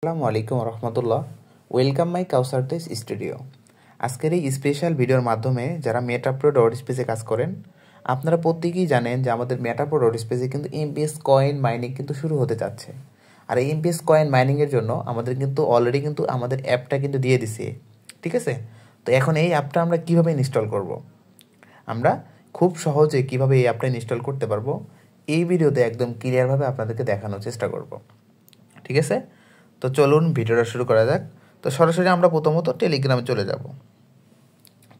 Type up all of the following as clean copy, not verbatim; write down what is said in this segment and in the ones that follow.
আসসালামু আলাইকুম রহমতুল্লাহ। Welcome my Kausar taste studio. আজকের এই স্পেশাল ভিডিওর মাধ্যমে যারা মেটাপ্রো ডট স্পেসে কাজ করেন, আপনারা প্রত্যেকেই জানেন যে আমাদের মেটাপ্রো ডট স্পেসে কিন্তু এমপিএস কয়েন মাইনিং কিন্তু শুরু হতে যাচ্ছে। আর এই এমপিএস কয়েন মাইনিংয়ের জন্য আমাদের কিন্তু অলরেডি কিন্তু আমাদের অ্যাপটা কিন্তু দিয়ে দিছে, ঠিক আছে? তো এখন এই অ্যাপটা আমরা কীভাবে ইনস্টল করব, আমরা খুব সহজে কীভাবে এই অ্যাপটা ইনস্টল করতে পারবো এই ভিডিওতে একদম ক্লিয়ারভাবে আপনাদেরকে দেখানোর চেষ্টা করব, ঠিক আছে? তো চলুন ভিডিওটা শুরু করা যাক। তো সরাসরি আমরা প্রথমত টেলিগ্রামে চলে যাব।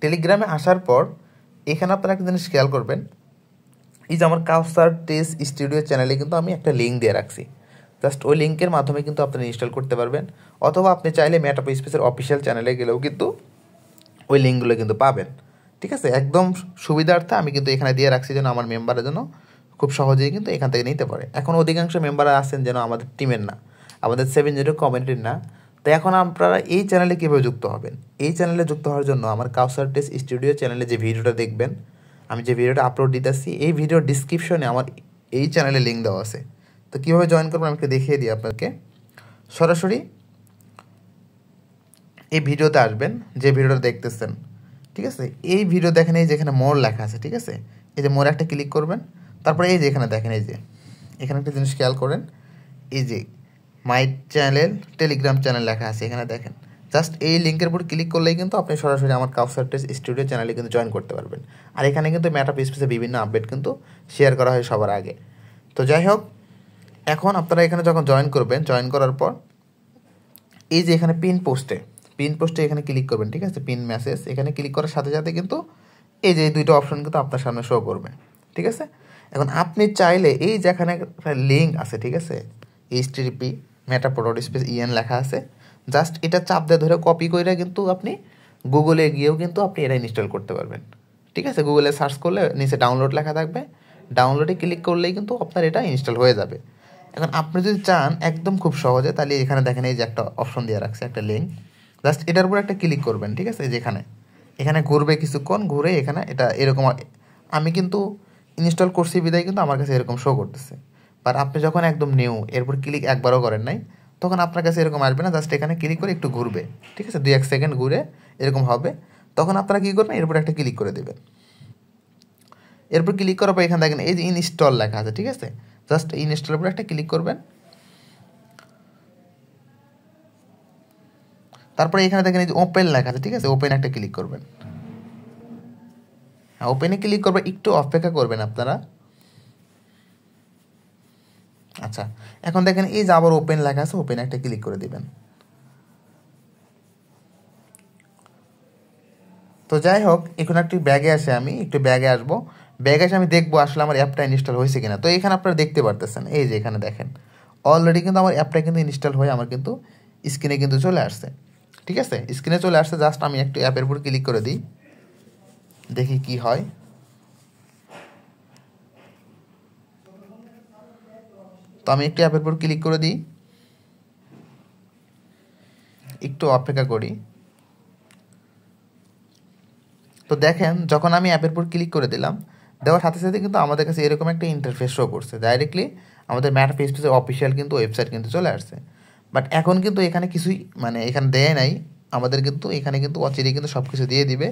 টেলিগ্রামে আসার পর এখানে আপনারা একটা জিনিস খেয়াল করবেন, এই যে আমার কাউসার টেস্ট স্টুডিও চ্যানেলে কিন্তু আমি একটা লিঙ্ক দিয়ে রাখছি। জাস্ট ওই লিঙ্কের মাধ্যমে কিন্তু আপনারা ইনস্টল করতে পারবেন, অথবা আপনি চাইলে মেটাপ্রো স্পেসের অফিসিয়াল চ্যানেলে গেলেও কিন্তু ওই লিঙ্কগুলো কিন্তু পাবেন, ঠিক আছে? একদম সুবিধার্থে আমি কিন্তু এখানে দিয়ে রাখছি যেন আমার মেম্বারের জন্য খুব সহজেই কিন্তু এখান থেকে নিতে পারে। এখন অধিকাংশ মেম্বাররা আছেন যেন আমাদের টিমের না, আমাদের 7-0 কমিউনিটির না। তো এখন আপনারা এই চ্যানেলে কীভাবে যুক্ত হবেন? এই চ্যানেলে যুক্ত হওয়ার জন্য আমার কাউসার টেস্ট স্টুডিও চ্যানেলে যে ভিডিওটা দেখবেন, আমি যে ভিডিওটা আপলোড দিতেছি, এই ভিডিওর ডিসক্রিপশনে আমার এই চ্যানেলে লিঙ্ক দেওয়া আছে। তো কীভাবে জয়েন করবেন আমাকে দেখিয়ে দিই আপনাকে। সরাসরি এই ভিডিওতে আসবেন, যে ভিডিওটা দেখতেছেন, ঠিক আছে? এই ভিডিও দেখেন, এই যেখানে মোর লেখা আছে, ঠিক আছে? এই যে মোর একটা ক্লিক করবেন, তারপরে এই যে এখানে দেখেন, এই যে এখানে একটা জিনিস খেয়াল করেন, এই যে মাই চ্যানেল টেলিগ্রাম চ্যানেল লেখা আছে, এখানে দেখেন। জাস্ট এই লিঙ্কের উপর ক্লিক করলেই কিন্তু আপনি সরাসরি আমার কাউসার টেস্ট স্টুডিও চ্যানেলে কিন্তু জয়েন করতে পারবেন। আর এখানে কিন্তু মেটাপ্রো স্পেসে বিভিন্ন আপডেট কিন্তু শেয়ার করা হয় সবার আগে। তো যাই হোক, এখন আপনারা এখানে যখন জয়েন করবেন, জয়েন করার পর এই যে এখানে পিন পোস্টে এখানে ক্লিক করবেন, ঠিক আছে? পিন মেসেজ এখানে ক্লিক করার সাথে সাথে কিন্তু এই যে দুইটা অপশন কিন্তু আপনার সামনে শো করবে, ঠিক আছে? এখন আপনি চাইলে এই যেখানে লিঙ্ক আছে, ঠিক আছে, HTTP মেটাপ্রো ডট স্পেস EN লেখা আছে, জাস্ট এটা চাপ দিয়ে ধরে কপি করে কিন্তু আপনি গুগলে গিয়েও কিন্তু আপনি এটা ইনস্টল করতে পারবেন, ঠিক আছে? গুগলে সার্চ করলে নিচে ডাউনলোড লেখা থাকবে, ডাউনলোডে ক্লিক করলেই কিন্তু আপনার এটা ইনস্টল হয়ে যাবে। এখন আপনি যদি চান একদম খুব সহজে, তাহলে এখানে দেখেন এই যে একটা অপশন দিয়ে রাখছে, একটা লিঙ্ক, জাস্ট এটার উপর একটা ক্লিক করবেন, ঠিক আছে? যেখানে এখানে ঘুরবে কিছুক্ষণ, ঘুরে এখানে এটা এরকম, আমি কিন্তু ইনস্টল করছি বিদায় কিন্তু আমার কাছে এরকম শো করতেছে। বাট আপনি যখন একদম নিউ এরপর ক্লিক একবারও করেন নাই, তখন আপনার কাছে এরকম আসবে না। জাস্ট এখানে ক্লিক করে একটু ঘুরবে, ঠিক আছে? 2-1 সেকেন্ড ঘুরে এরকম হবে, তখন আপনারা কী করবেন, এরপর একটা ক্লিক করে দেবেন। এরপর ক্লিক করার পর এখানে দেখেন এই যে ইনস্টল লেখা আছে, ঠিক আছে? জাস্ট ইনস্টলের উপর একটা ক্লিক করবেন, তারপরে এখানে দেখেন এই যে ওপেন লেখা আছে, ঠিক আছে? ওপেন একটা ক্লিক করবেন। হ্যাঁ, ওপেনে ক্লিক করবেন, একটু অপেক্ষা করবেন আপনারা। আচ্ছা, এখন দেখেন এই যে আবার ওপেন লেখা আছে, ওপেন একটা ক্লিক করে দিবেন। তো যাই হোক, এখন একটু ব্যাগে আসে, আমি একটু ব্যাগে আসবো। ব্যাগে এসে আমি দেখবো আসলে আমার অ্যাপটা ইনস্টল হয়েছে কিনা। তো এখানে আপনারা দেখতে পারতেছেন, এই যে এখানে দেখেন অলরেডি কিন্তু আমার অ্যাপটা কিন্তু ইনস্টল হয়ে আমার কিন্তু স্ক্রিনে কিন্তু চলে আসছে, ঠিক আছে? স্ক্রিনে চলে আসছে। জাস্ট আমি একটু অ্যাপের উপর ক্লিক করে দিই, দেখি কি হয়। তো আমি একটু অ্যাপের উপর ক্লিক করে দিই, একটু অপেক্ষা করি। তো দেখেন, যখন আমি অ্যাপের উপর ক্লিক করে দিলাম, দেওয়ার সাথে সাথে কিন্তু আমাদের কাছে এরকম একটা ইন্টারফেস শো করছে, ডাইরেক্টলি আমাদের মেটাপ্রো স্পেসের অফিসিয়াল কিন্তু ওয়েবসাইট কিন্তু চলে আসছে। বাট এখন কিন্তু এখানে কিছুই মানে এখানে দেয় নাই, আমাদের কিন্তু এখানে কিন্তু অচিরেই কিন্তু সব কিছু দিয়ে দিবে,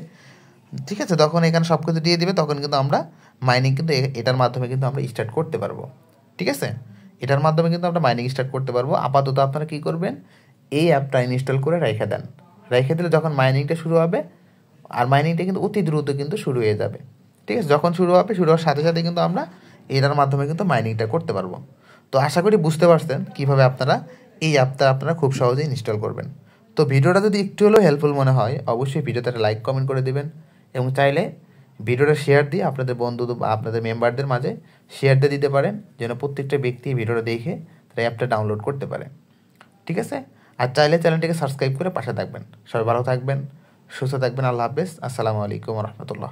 ঠিক আছে? তখন এখানে সব কিছু দিয়ে দিবে, তখন কিন্তু আমরা মাইনিং কিন্তু এটার মাধ্যমে কিন্তু আমরা স্টার্ট করতে পারবো, ঠিক আছে? এটার মাধ্যমে কিন্তু আমরা মাইনিং স্টার্ট করতে পারবো। আপাতত আপনারা কী করবেন, এই অ্যাপটা ইনস্টল করে রেখে দেন। রেখে দিলে যখন মাইনিংটা শুরু হবে, আর মাইনিংটা কিন্তু অতি দ্রুত কিন্তু শুরু হয়ে যাবে, ঠিক আছে? যখন শুরু হবে, শুরু হওয়ার সাথে সাথে কিন্তু আমরা এটার মাধ্যমে কিন্তু মাইনিংটা করতে পারবো। তো আশা করি বুঝতে পারছেন কীভাবে আপনারা এই অ্যাপটা আপনারা খুব সহজেই ইনস্টল করবেন। তো ভিডিওটা যদি একটু হলেও হেল্পফুল মনে হয়, অবশ্যই ভিডিওতে একটা লাইক কমেন্ট করে দেবেন, এবং চাইলে ভিডিওটা শেয়ার দিয়ে আপনাদের বন্ধু বা আপনাদের মেম্বারদের মাঝে শেয়ার দিয়ে দিতে পারেন, যেন প্রত্যেকটা ব্যক্তি ভিডিওটা দেখে তারা অ্যাপটা ডাউনলোড করতে পারে, ঠিক আছে? আর চাইলে চ্যানেলটিকে সাবস্ক্রাইব করে পাশে থাকবেন। সবাই ভালো থাকবেন, সুস্থ থাকবেন। আল্লাহ হাফেজ। আসসালামু আলাইকুম রহমতুল্লাহ।